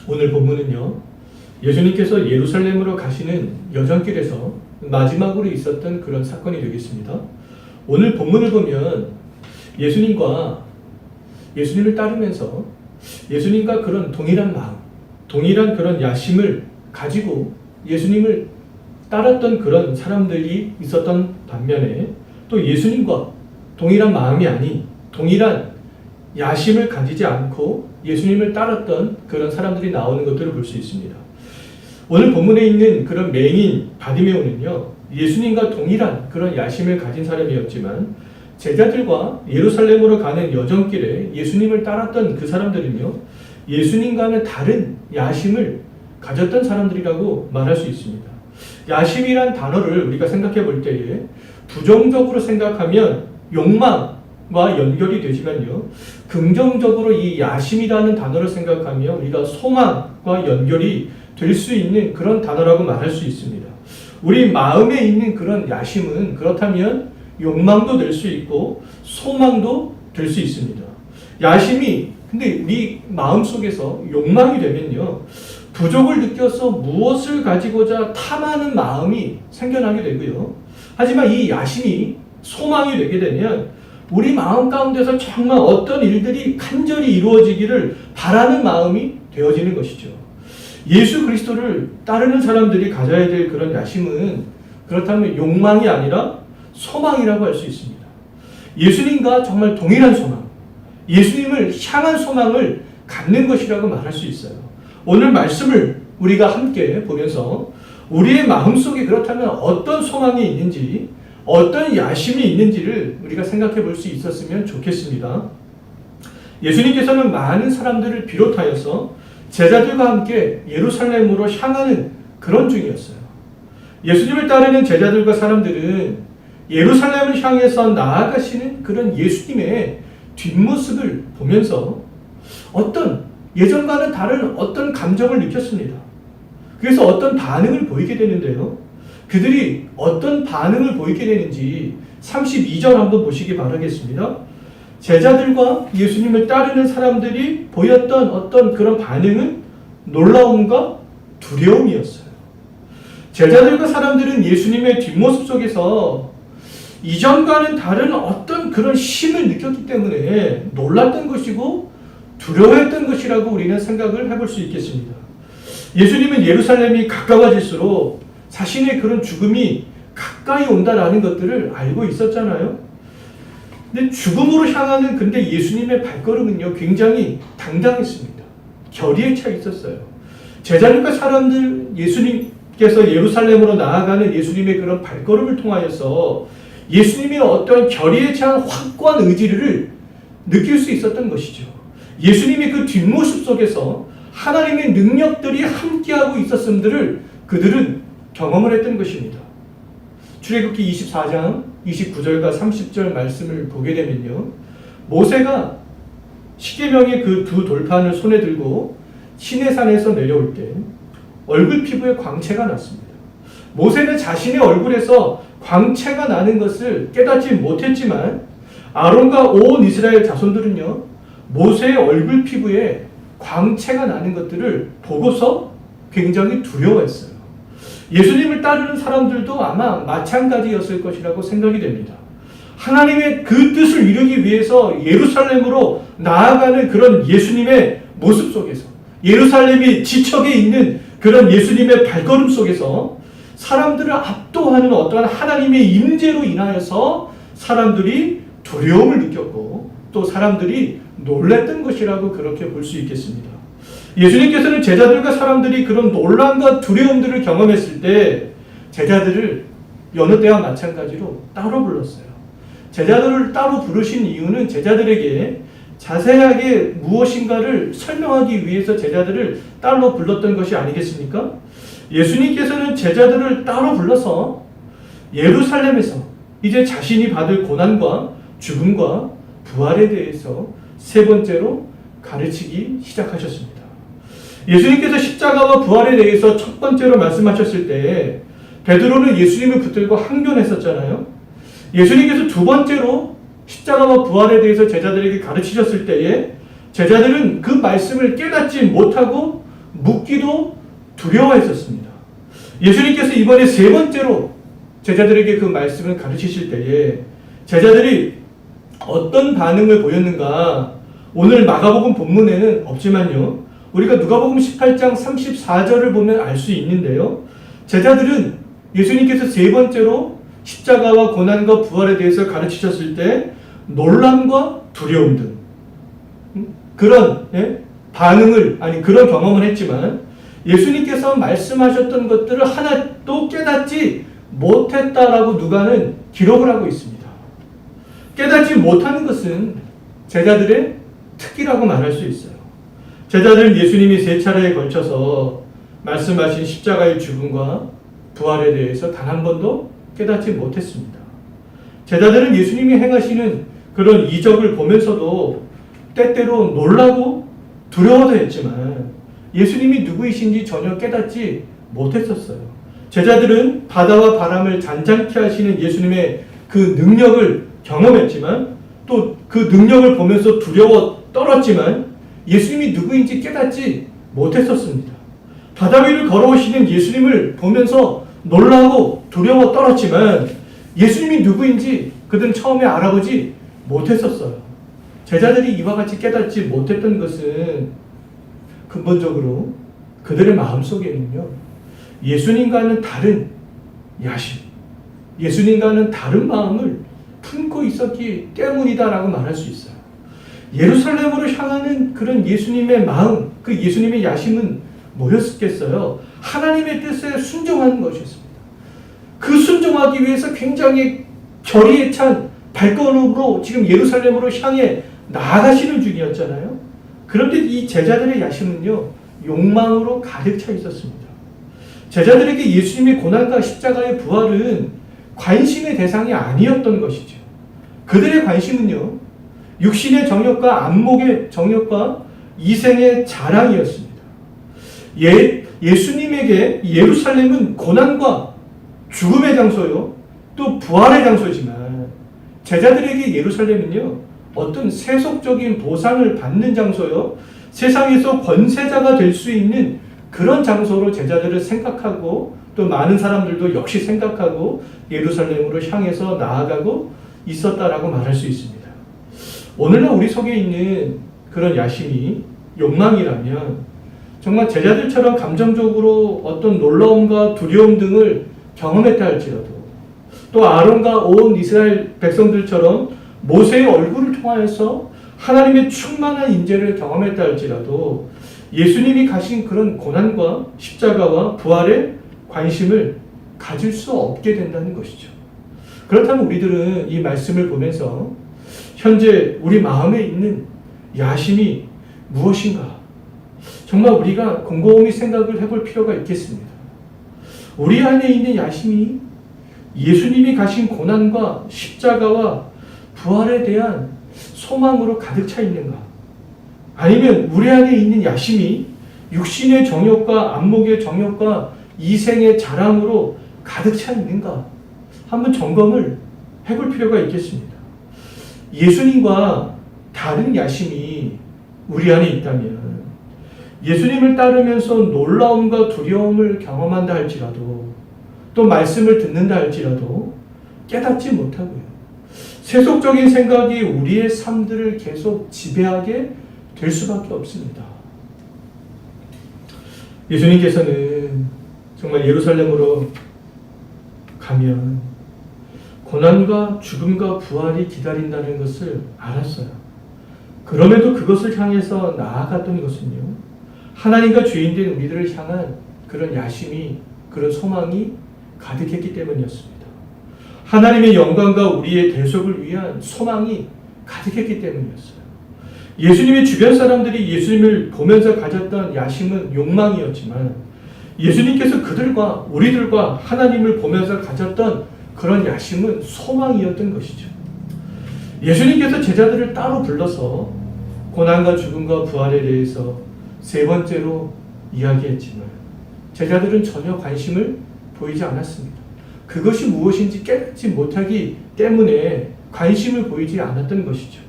오늘 본문은요, 예수님께서 예루살렘으로 가시는 여정길에서 마지막으로 있었던 그런 사건이 되겠습니다. 오늘 본문을 보면 예수님과 예수님을 따르면서 예수님과 그런 동일한 마음, 동일한 그런 야심을 가지고 예수님을 따랐던 그런 사람들이 있었던 반면에 또 예수님과 동일한 마음이 아닌 동일한 야심을 가지지 않고 예수님을 따랐던 그런 사람들이 나오는 것들을 볼 수 있습니다. 오늘 본문에 있는 그런 맹인 바디메오는요, 예수님과 동일한 그런 야심을 가진 사람이었지만 제자들과 예루살렘으로 가는 여정길에 예수님을 따랐던 그 사람들은요, 예수님과는 다른 야심을 가졌던 사람들이라고 말할 수 있습니다. 야심이란 단어를 우리가 생각해 볼 때에 부정적으로 생각하면 욕망과 연결이 되지만요, 긍정적으로 이 야심이라는 단어를 생각하면 우리가 소망과 연결이 될 수 있는 그런 단어라고 말할 수 있습니다. 우리 마음에 있는 그런 야심은 그렇다면 욕망도 될 수 있고 소망도 될 수 있습니다. 야심이 근데 우리 마음속에서 욕망이 되면요, 부족을 느껴서 무엇을 가지고자 탐하는 마음이 생겨나게 되고요. 하지만 이 야심이 소망이 되게 되면 우리 마음 가운데서 정말 어떤 일들이 간절히 이루어지기를 바라는 마음이 되어지는 것이죠. 예수 그리스도를 따르는 사람들이 가져야 될 그런 야심은 그렇다면 욕망이 아니라 소망이라고 할 수 있습니다. 예수님과 정말 동일한 소망, 예수님을 향한 소망을 갖는 것이라고 말할 수 있어요. 오늘 말씀을 우리가 함께 보면서 우리의 마음속에 그렇다면 어떤 소망이 있는지, 어떤 야심이 있는지를 우리가 생각해 볼 수 있었으면 좋겠습니다. 예수님께서는 많은 사람들을 비롯하여서 제자들과 함께 예루살렘으로 향하는 그런 중이었어요. 예수님을 따르는 제자들과 사람들은 예루살렘을 향해서 나아가시는 그런 예수님의 뒷모습을 보면서 어떤 예전과는 다른 어떤 감정을 느꼈습니다. 그래서 어떤 반응을 보이게 되는데요. 그들이 어떤 반응을 보이게 되는지 32절 한번 보시기 바라겠습니다. 제자들과 예수님을 따르는 사람들이 보였던 어떤 그런 반응은 놀라움과 두려움이었어요. 제자들과 사람들은 예수님의 뒷모습 속에서 이전과는 다른 어떤 그런 힘을 느꼈기 때문에 놀랐던 것이고 두려워했던 것이라고 우리는 생각을 해볼 수 있겠습니다. 예수님은 예루살렘이 가까워질수록 자신의 그런 죽음이 가까이 온다라는 것들을 알고 있었잖아요. 근데 죽음으로 향하는 근데 예수님의 발걸음은요, 굉장히 당당했습니다. 결의에 차 있었어요. 제자들과 사람들, 예수님께서 예루살렘으로 나아가는 예수님의 그런 발걸음을 통하여서 예수님의 어떤 결의에 찬 확고한 의지를 느낄 수 있었던 것이죠. 예수님의 그 뒷모습 속에서 하나님의 능력들이 함께하고 있었음들을 그들은 경험을 했던 것입니다. 출애굽기 24장 29절과 30절 말씀을 보게 되면요, 모세가 십계명의 그 두 돌판을 손에 들고 시내산에서 내려올 때 얼굴 피부에 광채가 났습니다. 모세는 자신의 얼굴에서 광채가 나는 것을 깨닫지 못했지만 아론과 온 이스라엘 자손들은요, 모세의 얼굴 피부에 광채가 나는 것들을 보고서 굉장히 두려워했어요. 예수님을 따르는 사람들도 아마 마찬가지였을 것이라고 생각이 됩니다. 하나님의 그 뜻을 이루기 위해서 예루살렘으로 나아가는 그런 예수님의 모습 속에서, 예루살렘이 지척에 있는 그런 예수님의 발걸음 속에서 사람들을 압도하는 어떠한 하나님의 임재로 인하여서 사람들이 두려움을 느꼈고 또 사람들이 놀랐던 것이라고 그렇게 볼 수 있겠습니다. 예수님께서는 제자들과 사람들이 그런 놀람과 두려움들을 경험했을 때 제자들을 여느 때와 마찬가지로 따로 불렀어요. 제자들을 따로 부르신 이유는 제자들에게 자세하게 무엇인가를 설명하기 위해서 제자들을 따로 불렀던 것이 아니겠습니까? 예수님께서는 제자들을 따로 불러서 예루살렘에서 이제 자신이 받을 고난과 죽음과 부활에 대해서 세 번째로 가르치기 시작하셨습니다. 예수님께서 십자가와 부활에 대해서 첫 번째로 말씀하셨을 때 베드로는 예수님을 붙들고 항변했었잖아요. 예수님께서 두 번째로 십자가와 부활에 대해서 제자들에게 가르치셨을 때에 제자들은 그 말씀을 깨닫지 못하고 묻기도 두려워했었습니다. 예수님께서 이번에 세 번째로 제자들에게 그 말씀을 가르치실 때에 제자들이 어떤 반응을 보였는가, 오늘 마가복음 본문에는 없지만요, 우리가 누가복음 18장 34절을 보면 알 수 있는데요, 제자들은 예수님께서 세 번째로 십자가와 고난과 부활에 대해서 가르치셨을 때 놀람과 두려움 등 그런 반응을, 아니 그런 경험을 했지만 예수님께서 말씀하셨던 것들을 하나도 깨닫지 못했다라고 누가는 기록을 하고 있습니다. 깨닫지 못하는 것은 제자들의 특기라고 말할 수 있어요. 제자들은 예수님이 세 차례에 걸쳐서 말씀하신 십자가의 죽음과 부활에 대해서 단 한 번도 깨닫지 못했습니다. 제자들은 예수님이 행하시는 그런 이적을 보면서도 때때로 놀라고 두려워도 했지만 예수님이 누구이신지 전혀 깨닫지 못했었어요. 제자들은 바다와 바람을 잔잔케 하시는 예수님의 그 능력을 경험했지만 또 그 능력을 보면서 두려워 떨었지만 예수님이 누구인지 깨닫지 못했었습니다. 바다 위를 걸어오시는 예수님을 보면서 놀라고 두려워 떨었지만 예수님이 누구인지 그들은 처음에 알아보지 못했었어요. 제자들이 이와 같이 깨닫지 못했던 것은 근본적으로 그들의 마음속에는요, 예수님과는 다른 야심, 예수님과는 다른 마음을 품고 있었기 때문이다라고 말할 수 있어요. 예루살렘으로 향하는 그런 예수님의 마음, 그 예수님의 야심은 뭐였겠어요? 하나님의 뜻에 순종하는 것이었습니다. 그 순종하기 위해서 굉장히 결의에 찬 발걸음으로 지금 예루살렘으로 향해 나아가시는 중이었잖아요. 그런데 이 제자들의 야심은요, 욕망으로 가득 차 있었습니다. 제자들에게 예수님의 고난과 십자가의 부활은 관심의 대상이 아니었던 것이죠. 그들의 관심은요, 육신의 정욕과 안목의 정욕과 이생의 자랑이었습니다. 예수님에게 예루살렘은 고난과 죽음의 장소요, 또 부활의 장소지만 제자들에게 예루살렘은요, 어떤 세속적인 보상을 받는 장소요, 세상에서 권세자가 될 수 있는 그런 장소로 제자들을 생각하고 또 많은 사람들도 역시 생각하고 예루살렘으로 향해서 나아가고 있었다라고 말할 수 있습니다. 오늘날 우리 속에 있는 그런 야심이 욕망이라면 정말 제자들처럼 감정적으로 어떤 놀라움과 두려움 등을 경험했다 할지라도 또 아론과 온 이스라엘 백성들처럼 모세의 얼굴을 통하여서 하나님의 충만한 인재를 경험했다 할지라도 예수님이 가신 그런 고난과 십자가와 부활에 관심을 가질 수 없게 된다는 것이죠. 그렇다면 우리들은 이 말씀을 보면서 현재 우리 마음에 있는 야심이 무엇인가? 정말 우리가 곰곰이 생각을 해볼 필요가 있겠습니다. 우리 안에 있는 야심이 예수님이 가신 고난과 십자가와 부활에 대한 소망으로 가득 차 있는가? 아니면 우리 안에 있는 야심이 육신의 정욕과 안목의 정욕과 이생의 자랑으로 가득 차 있는가? 한번 점검을 해볼 필요가 있겠습니다. 예수님과 다른 야심이 우리 안에 있다면 예수님을 따르면서 놀라움과 두려움을 경험한다 할지라도 또 말씀을 듣는다 할지라도 깨닫지 못하고요, 세속적인 생각이 우리의 삶들을 계속 지배하게 될 수밖에 없습니다. 예수님께서는 정말 예루살렘으로 가면 고난과 죽음과 부활이 기다린다는 것을 알았어요. 그럼에도 그것을 향해서 나아갔던 것은요, 하나님과 죄인된 우리들을 향한 그런 야심이, 그런 소망이 가득했기 때문이었습니다. 하나님의 영광과 우리의 대속을 위한 소망이 가득했기 때문이었어요. 예수님의 주변 사람들이 예수님을 보면서 가졌던 야심은 욕망이었지만 예수님께서 그들과 우리들과 하나님을 보면서 가졌던 그런 야심은 소망이었던 것이죠. 예수님께서 제자들을 따로 불러서 고난과 죽음과 부활에 대해서 세 번째로 이야기했지만 제자들은 전혀 관심을 보이지 않았습니다. 그것이 무엇인지 깨닫지 못하기 때문에 관심을 보이지 않았던 것이죠.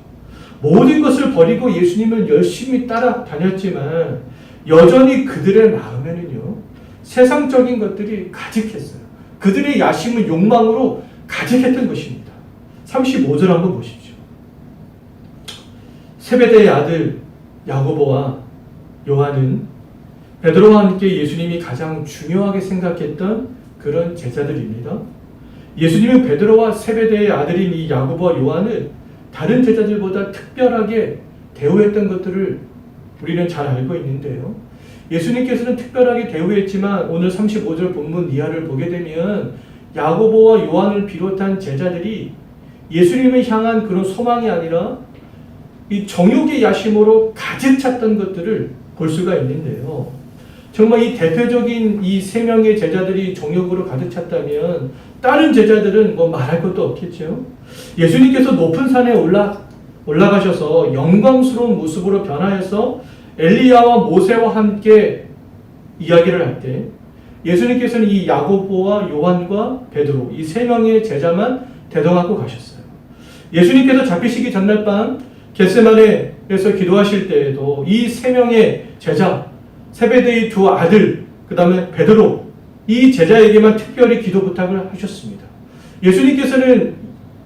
모든 것을 버리고 예수님을 열심히 따라다녔지만 여전히 그들의 마음에는요, 세상적인 것들이 가득했어요. 그들의 야심은 욕망으로 가득했던 것입니다. 35절 한번 보십시오. 세베대의 아들 야고보와 요한은 베드로와 함께 예수님이 가장 중요하게 생각했던 그런 제자들입니다. 예수님은 베드로와 세베대의 아들인 이 야고보와 요한을 다른 제자들보다 특별하게 대우했던 것들을 우리는 잘 알고 있는데요. 예수님께서는 특별하게 대우했지만 오늘 35절 본문 이하를 보게 되면 야고보와 요한을 비롯한 제자들이 예수님을 향한 그런 소망이 아니라 이 정욕의 야심으로 가득 찼던 것들을 볼 수가 있는데요. 정말 이 대표적인 이 세 명의 제자들이 정욕으로 가득 찼다면 다른 제자들은 뭐 말할 것도 없겠죠. 예수님께서 높은 산에 올라가셔서 영광스러운 모습으로 변화해서 엘리야와 모세와 함께 이야기를 할 때 예수님께서는 이 야고보와 요한과 베드로 이 세 명의 제자만 대동하고 가셨어요. 예수님께서 잡히시기 전날 밤 겟세마네에서 기도하실 때에도 이 세 명의 제자, 세베대의 두 아들, 그 다음에 베드로 이 제자에게만 특별히 기도 부탁을 하셨습니다. 예수님께서는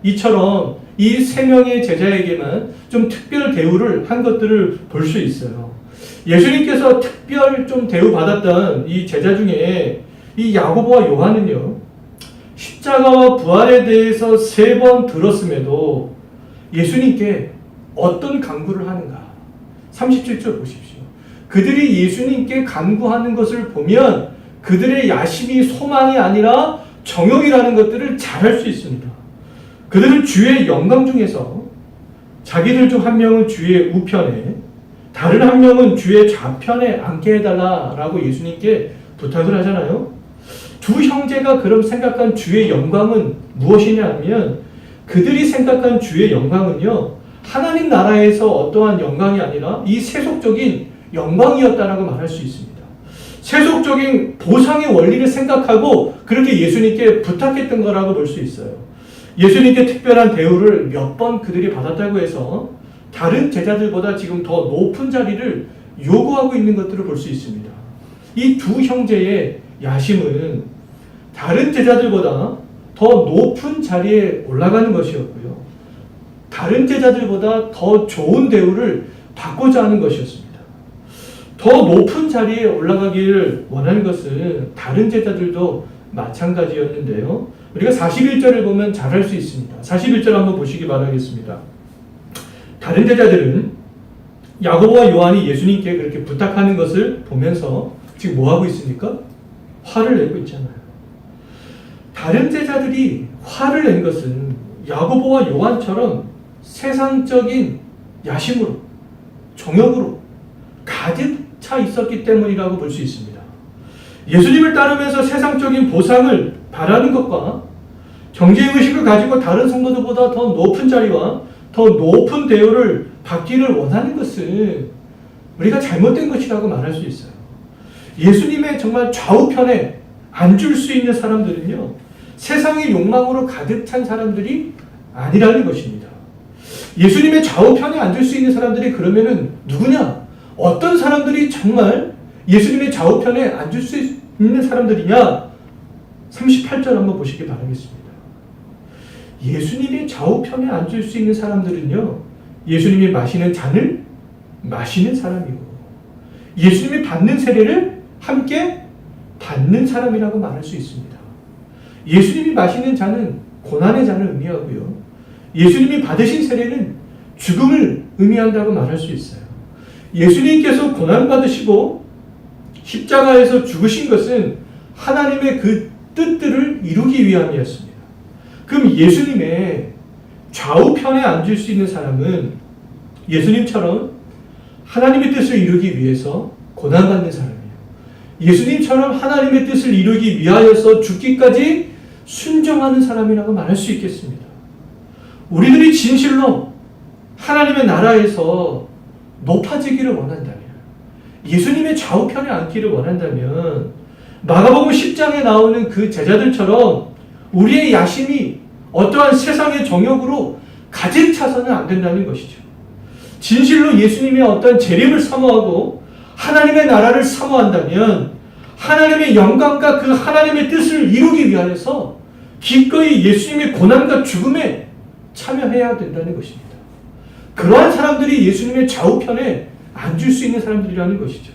이처럼 이 세 명의 제자에게만 좀 특별 대우를 한 것들을 볼 수 있어요. 예수님께서 특별 좀 대우받았던 이 제자 중에 이 야고보와 요한은요, 십자가와 부활에 대해서 3번 들었음에도 예수님께 어떤 간구를 하는가? 37절 보십시오. 그들이 예수님께 간구하는 것을 보면 그들의 야심이 소망이 아니라 정욕이라는 것들을 잘 알 수 있습니다. 그들은 주의 영광 중에서 자기들 중 한 명은 주의 우편에 다른 한 명은 주의 좌편에 앉게 해달라라고 예수님께 부탁을 하잖아요. 두 형제가 그럼 생각한 주의 영광은 무엇이냐 하면 그들이 생각한 주의 영광은요, 하나님 나라에서 어떠한 영광이 아니라 이 세속적인 영광이었다라고 말할 수 있습니다. 세속적인 보상의 원리를 생각하고 그렇게 예수님께 부탁했던 거라고 볼 수 있어요. 예수님께 특별한 대우를 몇 번 그들이 받았다고 해서 다른 제자들보다 지금 더 높은 자리를 요구하고 있는 것들을 볼 수 있습니다. 이 두 형제의 야심은 다른 제자들보다 더 높은 자리에 올라가는 것이었고요. 다른 제자들보다 더 좋은 대우를 받고자 하는 것이었습니다. 더 높은 자리에 올라가기를 원하는 것은 다른 제자들도 마찬가지였는데요. 우리가 41절을 보면 잘 알 수 있습니다. 41절 한번 보시기 바라겠습니다. 다른 제자들은 야고보와 요한이 예수님께 그렇게 부탁하는 것을 보면서 지금 뭐 하고 있습니까? 화를 내고 있잖아요. 다른 제자들이 화를 낸 것은 야고보와 요한처럼 세상적인 야심으로, 정욕으로 가득 차 있었기 때문이라고 볼 수 있습니다. 예수님을 따르면서 세상적인 보상을 바라는 것과 경제의식을 가지고 다른 성도들보다 더 높은 자리와 더 높은 대우를 받기를 원하는 것은 우리가 잘못된 것이라고 말할 수 있어요. 예수님의 정말 좌우편에 앉을 수 있는 사람들은요, 세상의 욕망으로 가득 찬 사람들이 아니라는 것입니다. 예수님의 좌우편에 앉을 수 있는 사람들이 그러면은 누구냐? 어떤 사람들이 정말 예수님의 좌우편에 앉을 수 있는 사람들이냐? 38절 한번 보시기 바라겠습니다. 예수님의 좌우편에 앉을 수 있는 사람들은요, 예수님이 마시는 잔을 마시는 사람이고 예수님이 받는 세례를 함께 받는 사람이라고 말할 수 있습니다. 예수님이 마시는 잔은 고난의 잔을 의미하고요, 예수님이 받으신 세례는 죽음을 의미한다고 말할 수 있어요. 예수님께서 고난받으시고 십자가에서 죽으신 것은 하나님의 그 뜻들을 이루기 위함이었습니다. 그럼 예수님의 좌우편에 앉을 수 있는 사람은 예수님처럼 하나님의 뜻을 이루기 위해서 고난받는 사람이에요. 예수님처럼 하나님의 뜻을 이루기 위하여서 죽기까지 순종하는 사람이라고 말할 수 있겠습니다. 우리들이 진실로 하나님의 나라에서 높아지기를 원한다면, 예수님의 좌우편에 앉기를 원한다면 마가복음 10장에 나오는 그 제자들처럼 우리의 야심이 어떠한 세상의 정욕으로 가득 차서는 안 된다는 것이죠. 진실로 예수님의 어떤 재림을 사모하고 하나님의 나라를 사모한다면 하나님의 영광과 그 하나님의 뜻을 이루기 위하여서 기꺼이 예수님의 고난과 죽음에 참여해야 된다는 것입니다. 그러한 사람들이 예수님의 좌우편에 앉을 수 있는 사람들이라는 것이죠.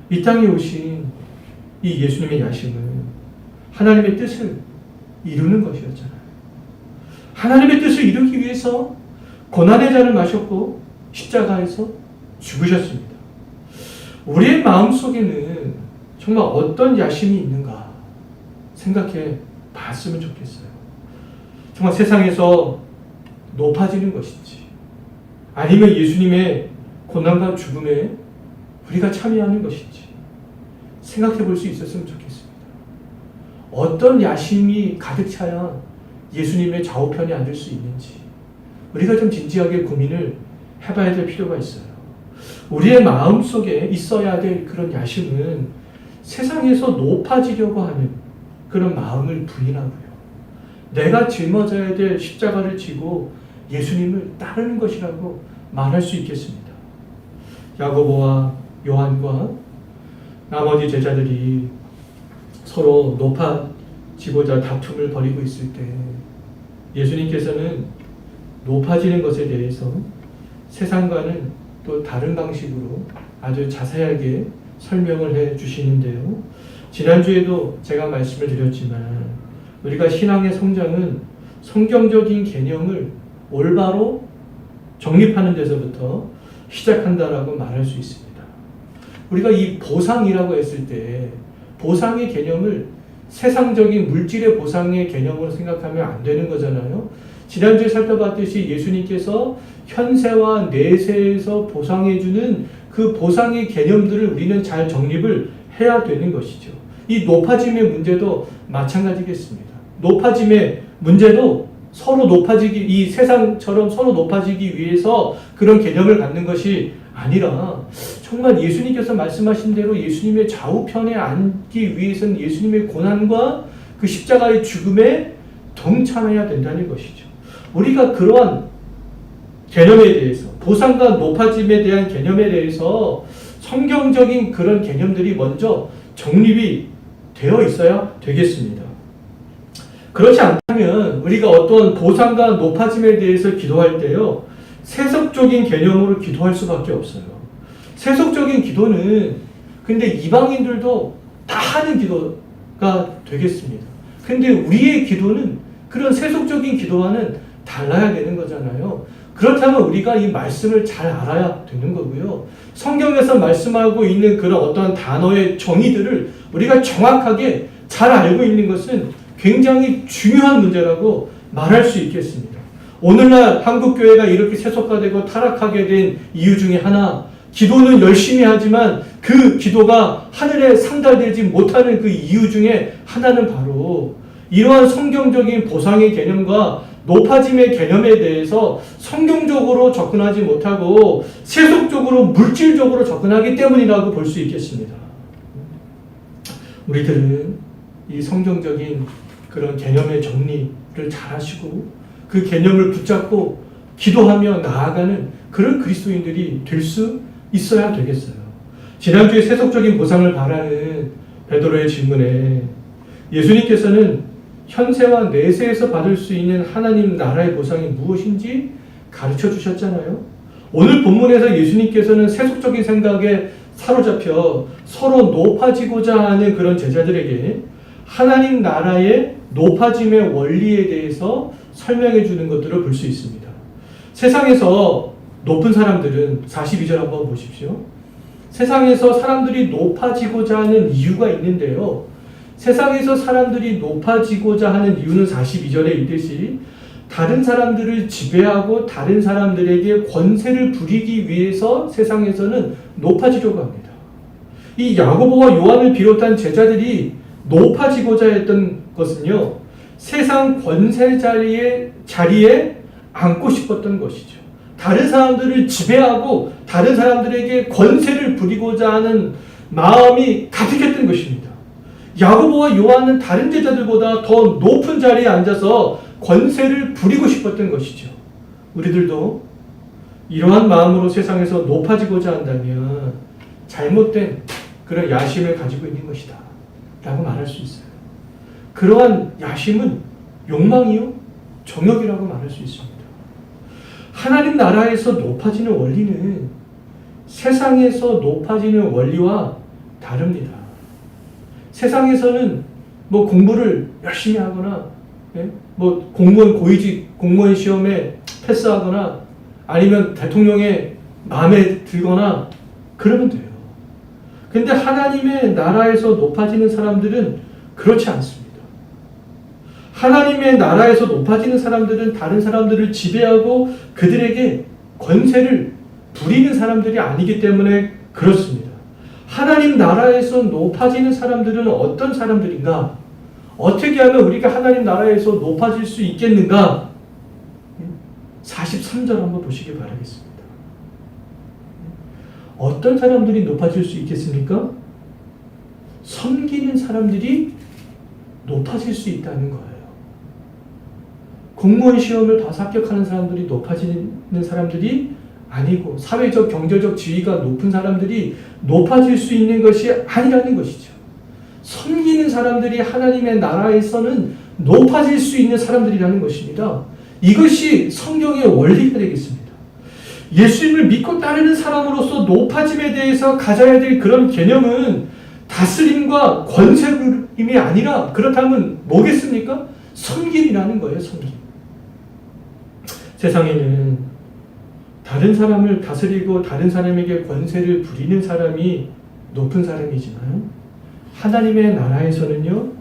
이 땅에 오신 이 예수님의 야심은 하나님의 뜻을 이루는 것이었잖아요. 하나님의 뜻을 이루기 위해서 고난의 잔을 마셨고 십자가에서 죽으셨습니다. 우리의 마음속에는 정말 어떤 야심이 있는가 생각해 봤으면 좋겠어요. 정말 세상에서 높아지는 것인지 아니면 예수님의 고난과 죽음에 우리가 참여하는 것인지 생각해 볼 수 있었으면 좋겠습니다. 어떤 야심이 가득 차야 예수님의 좌우편에 앉을 수 있는지 우리가 좀 진지하게 고민을 해봐야 될 필요가 있어요. 우리의 마음속에 있어야 될 그런 야심은 세상에서 높아지려고 하는 그런 마음을 부인하고요. 내가 짊어져야 될 십자가를 지고 예수님을 따르는 것이라고 말할 수 있겠습니다. 야고보와 요한과 나머지 제자들이 서로 높아지고자 다툼을 벌이고 있을 때 예수님께서는 높아지는 것에 대해서 세상과는 또 다른 방식으로 아주 자세하게 설명을 해 주시는데요. 지난주에도 제가 말씀을 드렸지만 우리가 신앙의 성장은 성경적인 개념을 올바로 정립하는 데서부터 시작한다라고 말할 수 있습니다. 우리가 이 보상이라고 했을 때 보상의 개념을 세상적인 물질의 보상의 개념으로 생각하면 안 되는 거잖아요. 지난주에 살펴봤듯이 예수님께서 현세와 내세에서 보상해주는 그 보상의 개념들을 우리는 잘 정립을 해야 되는 것이죠. 이 높아짐의 문제도 마찬가지겠습니다. 높아짐의 문제도 서로 높아지기, 이 세상처럼 서로 높아지기 위해서 그런 개념을 갖는 것이 아니라 정말 예수님께서 말씀하신 대로 예수님의 좌우편에 앉기 위해서는 예수님의 고난과 그 십자가의 죽음에 동참해야 된다는 것이죠. 우리가 그러한 개념에 대해서 보상과 높아짐에 대한 개념에 대해서 성경적인 그런 개념들이 먼저 정립이 되어 있어야 되겠습니다. 그렇지 않다면 우리가 어떤 보상과 높아짐에 대해서 기도할 때요, 세속적인 개념으로 기도할 수밖에 없어요. 세속적인 기도는 근데 이방인들도 다 하는 기도가 되겠습니다. 근데 우리의 기도는 그런 세속적인 기도와는 달라야 되는 거잖아요. 그렇다면 우리가 이 말씀을 잘 알아야 되는 거고요. 성경에서 말씀하고 있는 그런 어떤 단어의 정의들을 우리가 정확하게 잘 알고 있는 것은 굉장히 중요한 문제라고 말할 수 있겠습니다. 오늘날 한국교회가 이렇게 세속화되고 타락하게 된 이유 중에 하나, 기도는 열심히 하지만 그 기도가 하늘에 상달되지 못하는 그 이유 중에 하나는 바로 이러한 성경적인 보상의 개념과 높아짐의 개념에 대해서 성경적으로 접근하지 못하고 세속적으로 물질적으로 접근하기 때문이라고 볼 수 있겠습니다. 우리들은 이 성경적인 그런 개념의 정리를 잘 하시고 그 개념을 붙잡고 기도하며 나아가는 그런 그리스도인들이 될 수 있어야 되겠어요. 지난주에 세속적인 보상을 바라는 베드로의 질문에 예수님께서는 현세와 내세에서 받을 수 있는 하나님 나라의 보상이 무엇인지 가르쳐 주셨잖아요. 오늘 본문에서 예수님께서는 세속적인 생각에 사로잡혀 서로 높아지고자 하는 그런 제자들에게 하나님 나라의 높아짐의 원리에 대해서 설명해 주는 것들을 볼 수 있습니다. 세상에서 높은 사람들은 42절 한번 보십시오. 세상에서 사람들이 높아지고자 하는 이유가 있는데요. 세상에서 사람들이 높아지고자 하는 이유는 42절에 있듯이 다른 사람들을 지배하고 다른 사람들에게 권세를 부리기 위해서 세상에서는 높아지려고 합니다. 이 야고보와 요한을 비롯한 제자들이 높아지고자 했던 것은요, 세상 권세 자리에 앉고 싶었던 것이죠. 다른 사람들을 지배하고 다른 사람들에게 권세를 부리고자 하는 마음이 가득했던 것입니다. 야고보와 요한은 다른 제자들보다 더 높은 자리에 앉아서 권세를 부리고 싶었던 것이죠. 우리들도 이러한 마음으로 세상에서 높아지고자 한다면 잘못된 그런 야심을 가지고 있는 것이다 라고 말할 수 있어요. 그러한 야심은 욕망이요 정욕이라고 말할 수 있습니다. 하나님 나라에서 높아지는 원리는 세상에서 높아지는 원리와 다릅니다. 세상에서는 뭐 공부를 열심히 하거나 뭐 공무원 고위직 공무원 시험에 패스하거나 아니면 대통령의 마음에 들거나 그러면 돼요. 근데 하나님의 나라에서 높아지는 사람들은 그렇지 않습니다. 하나님의 나라에서 높아지는 사람들은 다른 사람들을 지배하고 그들에게 권세를 부리는 사람들이 아니기 때문에 그렇습니다. 하나님 나라에서 높아지는 사람들은 어떤 사람들인가? 어떻게 하면 우리가 하나님 나라에서 높아질 수 있겠는가? 43절 한번 보시기 바라겠습니다. 어떤 사람들이 높아질 수 있겠습니까? 섬기는 사람들이 높아질 수 있다는 거예요. 공무원 시험을 봐서 합격하는 사람들이 높아지는 사람들이 아니고 사회적, 경제적 지위가 높은 사람들이 높아질 수 있는 것이 아니라는 것이죠. 섬기는 사람들이 하나님의 나라에서는 높아질 수 있는 사람들이라는 것입니다. 이것이 성경의 원리가 되겠습니다. 예수님을 믿고 따르는 사람으로서 높아짐에 대해서 가져야 될 그런 개념은 다스림과 권세임이 아니라 그렇다면 뭐겠습니까? 섬김이라는 거예요. 섬김. 세상에는 다른 사람을 다스리고 다른 사람에게 권세를 부리는 사람이 높은 사람이지만 하나님의 나라에서는요,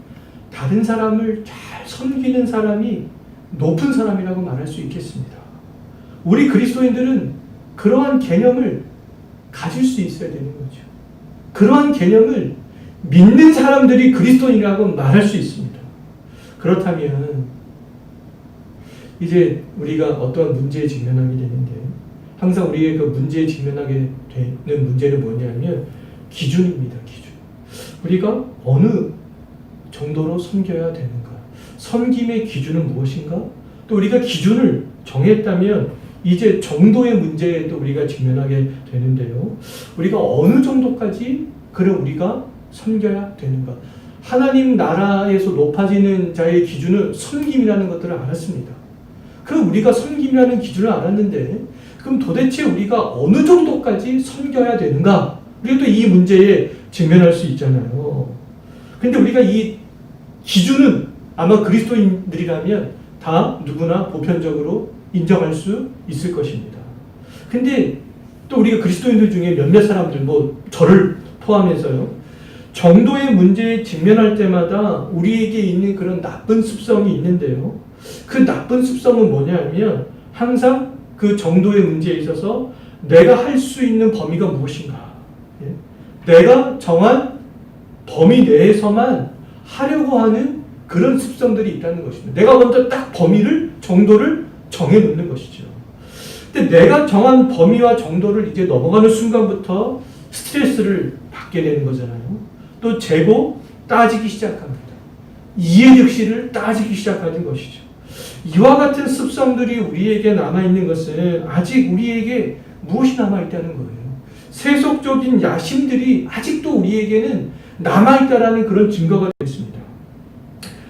다른 사람을 잘 섬기는 사람이 높은 사람이라고 말할 수 있겠습니다. 우리 그리스도인들은 그러한 개념을 가질 수 있어야 되는 거죠. 그러한 개념을 믿는 사람들이 그리스도인이라고 말할 수 있습니다. 그렇다면 이제 우리가 어떠한 문제에 직면하게 되는데 항상 우리의 그 문제에 직면하게 되는 문제는 뭐냐면 기준입니다. 기준. 우리가 어느 정도로 섬겨야 되는가? 섬김의 기준은 무엇인가? 또 우리가 기준을 정했다면 이제 정도의 문제에 또 우리가 직면하게 되는데요. 우리가 어느 정도까지 그럼 우리가 섬겨야 되는가? 하나님 나라에서 높아지는 자의 기준은 섬김이라는 것들을 알았습니다. 그럼 우리가 섬김이라는 기준을 알았는데 그럼 도대체 우리가 어느 정도까지 섬겨야 되는가? 우리가 또 이 문제에 직면할 수 있잖아요. 근데 우리가 이 기준은 아마 그리스도인들이라면 다 누구나 보편적으로 인정할 수 있을 것입니다. 근데 또 우리가 그리스도인들 중에 몇몇 사람들, 뭐 저를 포함해서요, 정도의 문제에 직면할 때마다 우리에게 있는 그런 나쁜 습성이 있는데요. 그 나쁜 습성은 뭐냐면 항상 그 정도의 문제에 있어서 내가 할 수 있는 범위가 무엇인가, 내가 정한 범위 내에서만 하려고 하는 그런 습성들이 있다는 것입니다. 내가 먼저 딱 범위를, 정도를 정해놓는 것이죠. 근데 내가 정한 범위와 정도를 이제 넘어가는 순간부터 스트레스를 받게 되는 거잖아요. 또 재고 따지기 시작합니다. 이해즉시를 따지기 시작하는 것이죠. 이와 같은 습성들이 우리에게 남아있는 것은 아직 우리에게 무엇이 남아있다는 거예요. 세속적인 야심들이 아직도 우리에게는 남아있다라는 그런 증거가 되겠습니다.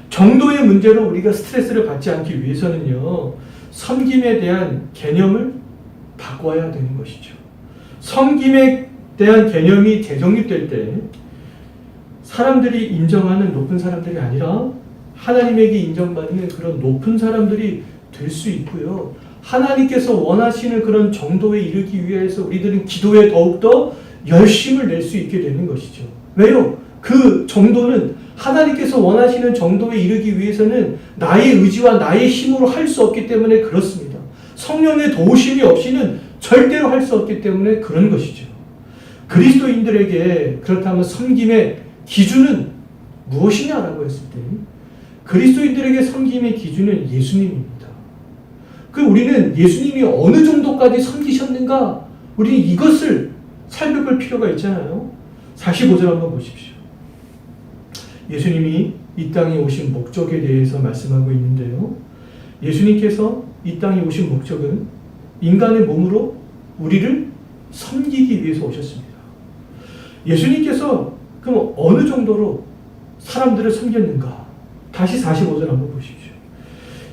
정도의 문제로 우리가 스트레스를 받지 않기 위해서는요, 섬김에 대한 개념을 바꿔야 되는 것이죠. 섬김에 대한 개념이 재정립될 때 사람들이 인정하는 높은 사람들이 아니라 하나님에게 인정받는 그런 높은 사람들이 될 수 있고요. 하나님께서 원하시는 그런 정도에 이르기 위해서 우리들은 기도에 더욱더 열심을 낼 수 있게 되는 것이죠. 왜요? 그 정도는 하나님께서 원하시는 정도에 이르기 위해서는 나의 의지와 나의 힘으로 할 수 없기 때문에 그렇습니다. 성령의 도우심이 없이는 절대로 할 수 없기 때문에 그런 것이죠. 그리스도인들에게 그렇다면 섬김의 기준은 무엇이냐라고 했을 때 그리스도인들에게 섬김의 기준은 예수님입니다. 그 우리는 예수님이 어느 정도까지 섬기셨는가, 우리는 이것을 살펴볼 필요가 있잖아요. 45절 한번 보십시오. 예수님이 이 땅에 오신 목적에 대해서 말씀하고 있는데요. 예수님께서 이 땅에 오신 목적은 인간의 몸으로 우리를 섬기기 위해서 오셨습니다. 예수님께서 그럼 어느 정도로 사람들을 섬겼는가? 다시 45절 한번 보십시오.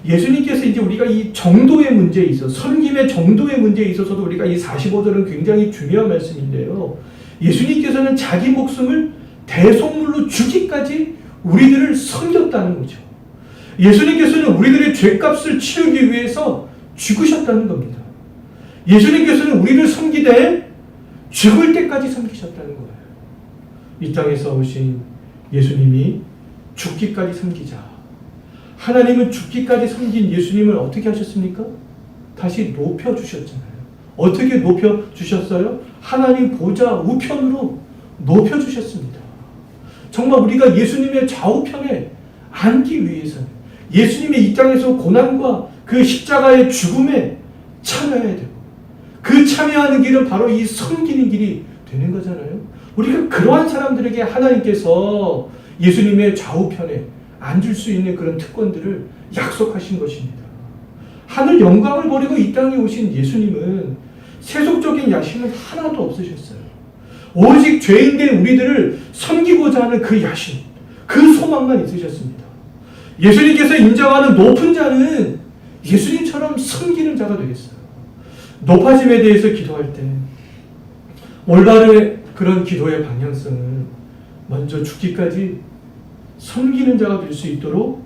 예수님께서 이제 우리가 이 정도의 문제에 있어서, 섬김의 정도의 문제에 있어서도 우리가 이 45절은 굉장히 중요한 말씀인데요. 예수님께서는 자기 목숨을 대속물로 주기까지 우리들을 섬겼다는 거죠. 예수님께서는 우리들의 죄값을 치르기 위해서 죽으셨다는 겁니다. 예수님께서는 우리를 섬기되 죽을 때까지 섬기셨다는 거예요. 이 땅에서 오신 예수님이 죽기까지 섬기자. 하나님은 죽기까지 섬긴 예수님을 어떻게 하셨습니까? 다시 높여주셨잖아요. 어떻게 높여주셨어요? 하나님 보좌 우편으로 높여주셨습니다. 정말 우리가 예수님의 좌우편에 앉기 위해서는 예수님의 이 땅에서 고난과 그 십자가의 죽음에 참여해야 되고, 그 참여하는 길은 바로 이 섬기는 길이 되는 거잖아요. 우리가 그러한 사람들에게 하나님께서 예수님의 좌우편에 앉을 수 있는 그런 특권들을 약속하신 것입니다. 하늘 영광을 버리고 이 땅에 오신 예수님은 세속적인 야심은 하나도 없으셨어요. 오직 죄인된 우리들을 섬기고자 하는 그 야심, 그 소망만 있으셨습니다. 예수님께서 인정하는 높은 자는 예수님처럼 섬기는 자가 되겠어요. 높아짐에 대해서 기도할 때 올바른 그런 기도의 방향성은 먼저 죽기까지 섬기는 자가 될 수 있도록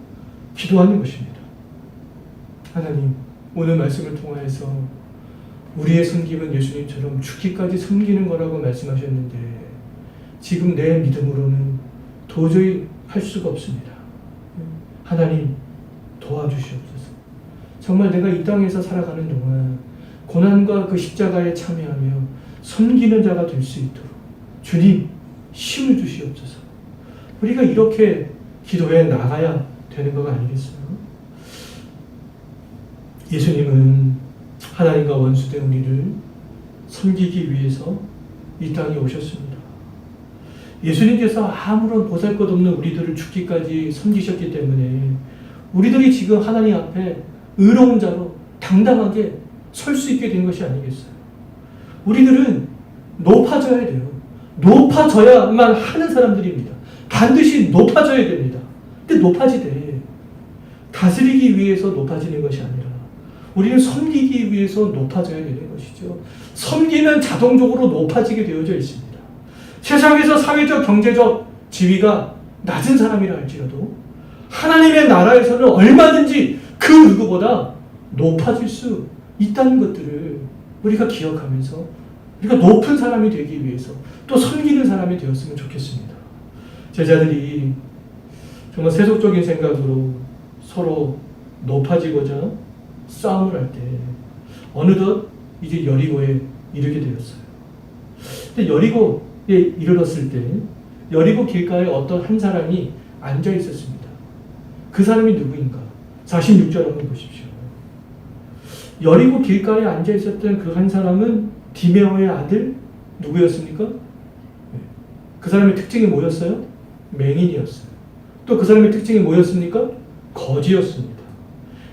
기도하는 것입니다. 하나님, 오늘 말씀을 통하여서 우리의 섬김은 예수님처럼 죽기까지 섬기는 거라고 말씀하셨는데 지금 내 믿음으로는 도저히 할 수가 없습니다. 하나님, 도와주시옵소서. 정말 내가 이 땅에서 살아가는 동안 고난과 그 십자가에 참여하며 섬기는 자가 될 수 있도록 주님, 힘을 주시옵소서. 우리가 이렇게 기도해 나가야 되는 것 아니겠어요? 예수님은 하나님과 원수된 우리를 섬기기 위해서 이 땅에 오셨습니다. 예수님께서 아무런 보잘것없는 우리들을 죽기까지 섬기셨기 때문에 우리들이 지금 하나님 앞에 의로운 자로 당당하게 설 수 있게 된 것이 아니겠어요? 우리들은 높아져야 돼요. 높아져야만 하는 사람들입니다. 반드시 높아져야 됩니다. 근데 높아지되 다스리기 위해서 높아지는 것이 아니라 우리는 섬기기 위해서 높아져야 되는 것이죠. 섬기면 자동적으로 높아지게 되어져 있습니다. 세상에서 사회적, 경제적 지위가 낮은 사람이라 할지라도 하나님의 나라에서는 얼마든지 그 누구보다 높아질 수 있다는 것들을 우리가 기억하면서 우리가 높은 사람이 되기 위해서 또 섬기는 사람이 되었으면 좋겠습니다. 제자들이 정말 세속적인 생각으로 서로 높아지고자 싸움을 할 때 어느덧 이제 여리고에 이르게 되었어요. 근데 여리고에 이르렀을 때 여리고 길가에 어떤 한 사람이 앉아 있었습니다. 그 사람이 누구인가? 46절 한번 보십시오. 여리고 길가에 앉아 있었던 그 한 사람은 디메오의 아들 누구였습니까? 그 사람의 특징이 뭐였어요? 맹인이었어요. 또 그 사람의 특징이 뭐였습니까? 거지였습니다.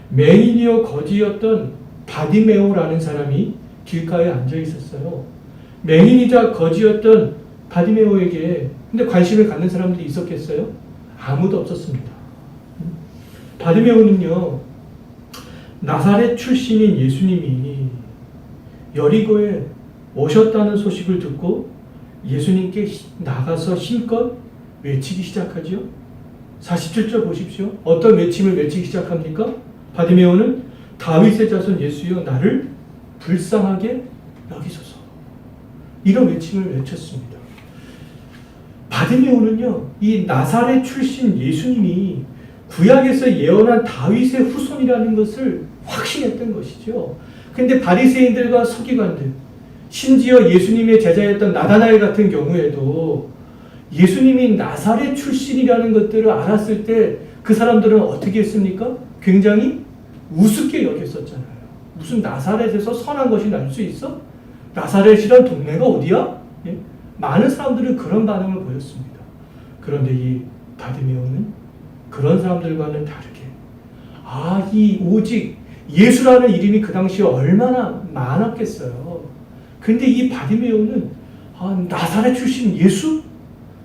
맹인이요 거지였던 바디메오라는 사람이 길가에 앉아 있었어요. 맹인이자 거지였던 바디메오에게 근데 관심을 갖는 사람들이 있었겠어요? 아무도 없었습니다. 바디메오는요, 나사렛 출신인 예수님이 여리고에 오셨다는 소식을 듣고 예수님께 나가서 힘껏 외치기 시작하죠. 47절 보십시오. 어떤 외침을 외치기 시작합니까? 바디메오는 다윗의 자손 예수여 나를 불쌍하게 여기소서. 이런 외침을 외쳤습니다. 바디메오는요, 이 나사렛 출신 예수님이 구약에서 예언한 다윗의 후손이라는 것을 확신했던 것이죠. 근데 바리새인들과 서기관들, 심지어 예수님의 제자였던 나다나엘 같은 경우에도 예수님이 나사렛 출신이라는 것들을 알았을 때 그 사람들은 어떻게 했습니까? 굉장히 우습게 여겼었잖아요. 무슨 나사렛에서 선한 것이 날 수 있어? 나사렛이란 동네가 어디야? 예? 많은 사람들은 그런 반응을 보였습니다. 그런데 이 바디메오는 그런 사람들과는 다르게 이 오직 예수라는 이름이 그 당시에 얼마나 많았겠어요. 근데 이 바디메오는 나사렛 출신 예수?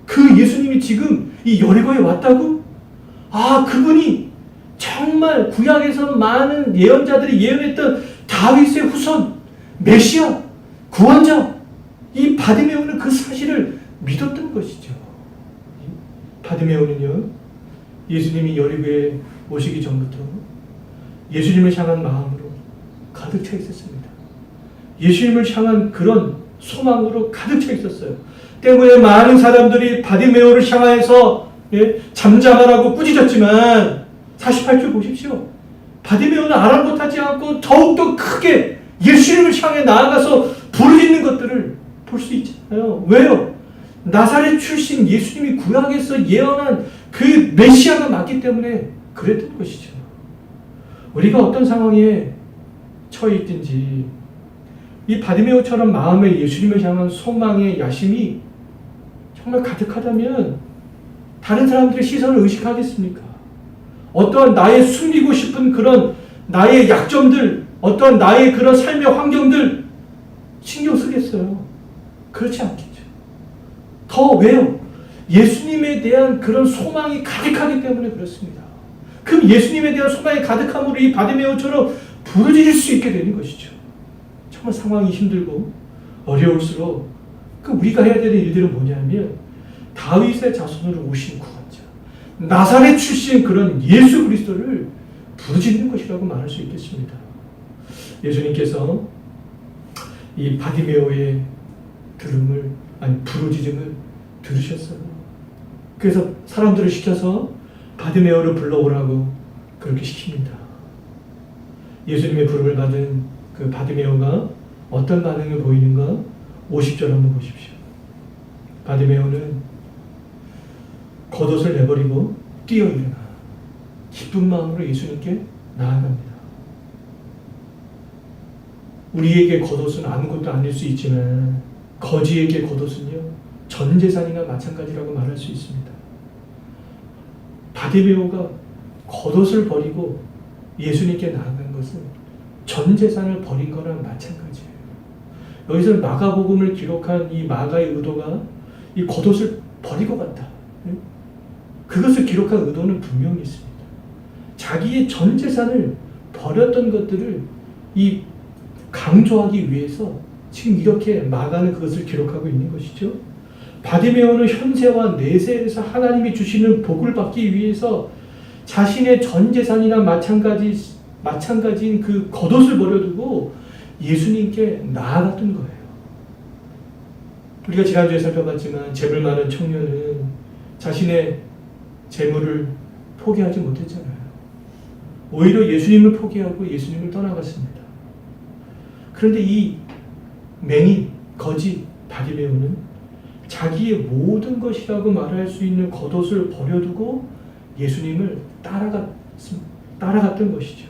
그 예수님이 지금 이 여리고에 왔다고? 그분이 정말 구약에서 많은 예언자들이 예언했던 다윗의 후손, 메시아, 구원자, 이 바디메오는 그 사실을 믿었던 것이죠. 바디메오는요, 예수님이 여리고에 오시기 전부터 예수님을 향한 마음으로 가득 차 있었습니다. 예수님을 향한 그런 소망으로 가득 차 있었어요. 때문에 많은 사람들이 바디메오를 향하여서 잠잠하라고 꾸짖었지만 48절 보십시오. 바디메오는 아랑곳하지 않고 더욱더 크게 예수님을 향해 나아가서 부르짖는 것들을 볼 수 있잖아요. 왜요? 나사렛 출신 예수님이 구약에서 예언한 그 메시아가 맞기 때문에 그랬던 것이죠. 우리가 어떤 상황에 처해 있든지 이 바디메오처럼 마음에 예수님을 향한 소망의 야심이 정말 가득하다면 다른 사람들의 시선을 의식하겠습니까? 어떠한 나의 숨기고 싶은 그런 나의 약점들, 어떠한 나의 그런 삶의 환경들 신경 쓰겠어요? 그렇지 않겠죠. 더 왜요? 예수님에 대한 그런 소망이 가득하기 때문에 그렇습니다. 그럼 예수님에 대한 소망이 가득함으로 이 바디메오처럼 부르짖을 수 있게 되는 것이죠. 정말 상황이 힘들고 어려울수록 우리가 해야 되는 일들은 뭐냐면 다윗의 자손으로 오신 구원자, 나사렛 출신 그런 예수 그리스도를 부르짖는 것이라고 말할 수 있겠습니다. 예수님께서 이 바디메오의 부르짖음을 들으셨어요. 그래서 사람들을 시켜서 바디메오를 불러오라고 그렇게 시킵니다. 예수님의 부름을 받은 그 바디메오가 어떤 반응을 보이는가? 50절 한번 보십시오. 바디메오는 겉옷을 내버리고 뛰어 일어나 기쁜 마음으로 예수님께 나아갑니다. 우리에게 겉옷은 아무것도 아닐 수 있지만 거지에게 겉옷은요, 전 재산이나 마찬가지라고 말할 수 있습니다. 바디메오가 겉옷을 버리고 예수님께 나아간 것은 전 재산을 버린 거랑 마찬가지예요. 여기서 마가복음을 기록한 이 마가의 의도가 이 겉옷을 버리고 갔다. 그것을 기록한 의도는 분명히 있습니다. 자기의 전 재산을 버렸던 것들을 이 강조하기 위해서 지금 이렇게 마가는 그것을 기록하고 있는 것이죠. 바디메오는 현세와 내세에서 하나님이 주시는 복을 받기 위해서 자신의 전 재산이나 마찬가지인 그 겉옷을 버려두고 예수님께 나아갔던 거예요. 우리가 지난주에 살펴봤지만 재물 많은 청년은 자신의 재물을 포기하지 못했잖아요. 오히려 예수님을 포기하고 예수님을 떠나갔습니다. 그런데 이 맹인, 거지 바디메오는 자기의 모든 것이라고 말할 수 있는 겉옷을 버려두고 예수님을 따라갔던 것이죠.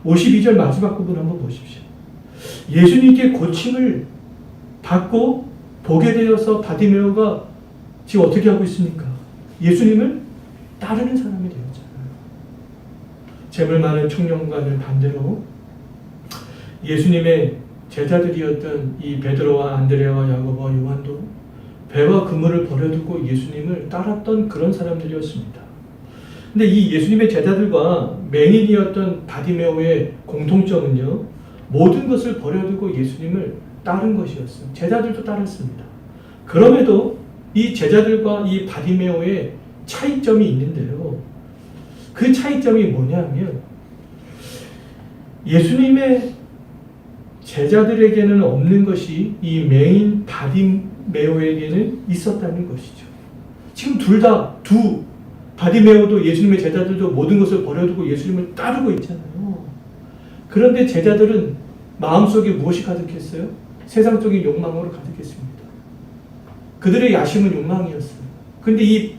52절 마지막 부분 한번 보십시오. 예수님께 고침을 받고 보게 되어서 바디메오가 지금 어떻게 하고 있습니까? 예수님을 따르는 사람이 되었잖아요. 재물 많은 청년과는 반대로 예수님의 제자들이었던 이 베드로와 안드레아와 야고보와 요한도 배와 그물을 버려두고 예수님을 따랐던 그런 사람들이었습니다. 근데 이 예수님의 제자들과 맹인이었던 바디메오의 공통점은요, 모든 것을 버려두고 예수님을 따른 것이었어요. 제자들도 따랐습니다. 그럼에도 이 제자들과 이 바디메오의 차이점이 있는데요. 그 차이점이 뭐냐면 예수님의 제자들에게는 없는 것이 이 맹인 바디메오에게는 있었다는 것이죠. 지금 바디메오도 예수님의 제자들도 모든 것을 버려두고 예수님을 따르고 있잖아요. 그런데 제자들은 마음속에 무엇이 가득했어요? 세상적인 욕망으로 가득했습니다. 그들의 야심은 욕망이었어요. 그런데 이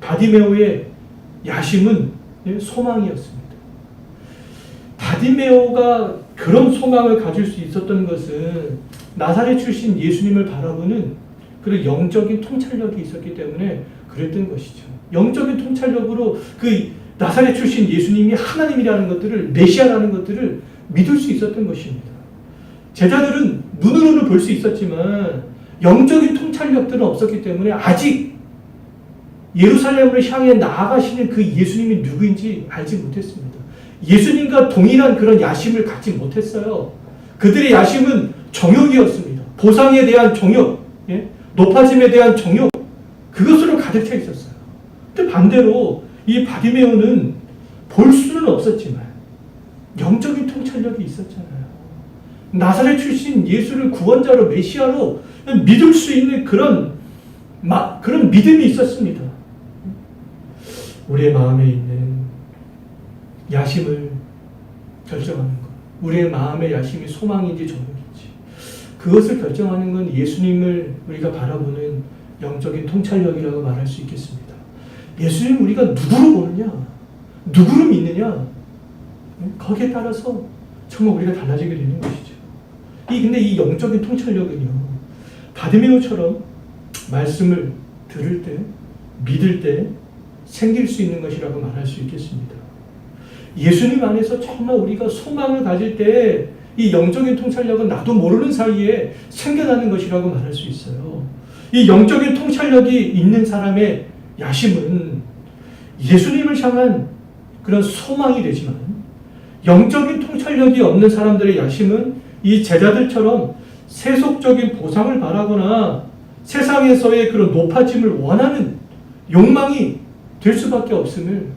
바디메오의 야심은 소망이었습니다. 바디메오가 그런 소망을 가질 수 있었던 것은 나사렛 출신 예수님을 바라보는 그런 영적인 통찰력이 있었기 때문에 그랬던 것이죠. 영적인 통찰력으로 그 나사렛 출신 예수님이 하나님이라는 것들을, 메시아라는 것들을 믿을 수 있었던 것입니다. 제자들은 눈으로는 볼 수 있었지만 영적인 통찰력들은 없었기 때문에 아직 예루살렘으로 향해 나아가시는 그 예수님이 누구인지 알지 못했습니다. 예수님과 동일한 그런 야심을 갖지 못했어요. 그들의 야심은 정욕이었습니다. 보상에 대한 정욕, 높아짐에 대한 정욕, 그것으로 가득 차 있었어요. 근데 반대로 이 바디메오는 볼 수는 없었지만 영적인 통찰력이 있었잖아요. 나사렛 출신 예수를 구원자로 메시아로 믿을 수 있는 그런 믿음이 있었습니다. 우리의 마음에 있는 야심을 결정하는 것, 우리의 마음의 야심이 소망인지 정욕인지, 그것을 결정하는 건 예수님을 우리가 바라보는 영적인 통찰력이라고 말할 수 있겠습니다. 예수님 우리가 누구로 보느냐, 누구로 믿느냐, 거기에 따라서 정말 우리가 달라지게 되는 것이죠. 근데 이 영적인 통찰력은요, 바디메오처럼 말씀을 들을 때, 믿을 때 생길 수 있는 것이라고 말할 수 있겠습니다. 예수님 안에서 정말 우리가 소망을 가질 때 이 영적인 통찰력은 나도 모르는 사이에 생겨나는 것이라고 말할 수 있어요. 이 영적인 통찰력이 있는 사람의 야심은 예수님을 향한 그런 소망이 되지만, 영적인 통찰력이 없는 사람들의 야심은 이 제자들처럼 세속적인 보상을 바라거나 세상에서의 그런 높아짐을 원하는 욕망이 될 수밖에 없음을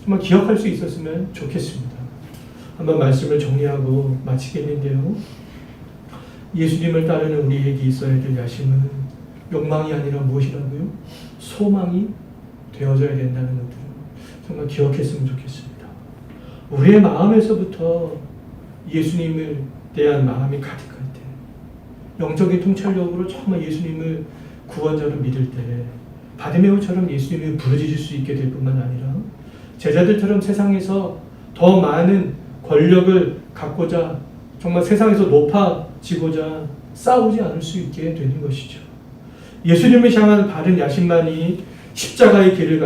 정말 기억할 수 있었으면 좋겠습니다. 한번 말씀을 정리하고 마치겠는데요. 예수님을 따르는 우리에게 있어야 될 야심은 욕망이 아니라 무엇이라고요? 소망이 되어져야 된다는 것들을 정말 기억했으면 좋겠습니다. 우리의 마음에서부터 예수님을 대한 마음이 가득할 때, 영적인 통찰력으로 정말 예수님을 구원자로 믿을 때, 바디메오처럼 예수님을 부르짖을 수 있게 될 뿐만 아니라 제자들처럼 세상에서 더 많은 권력을 갖고자, 정말 세상에서 높아지고자 싸우지 않을 수 있게 되는 것이죠. 예수님을 향한 바른 야심만이 십자가의 길을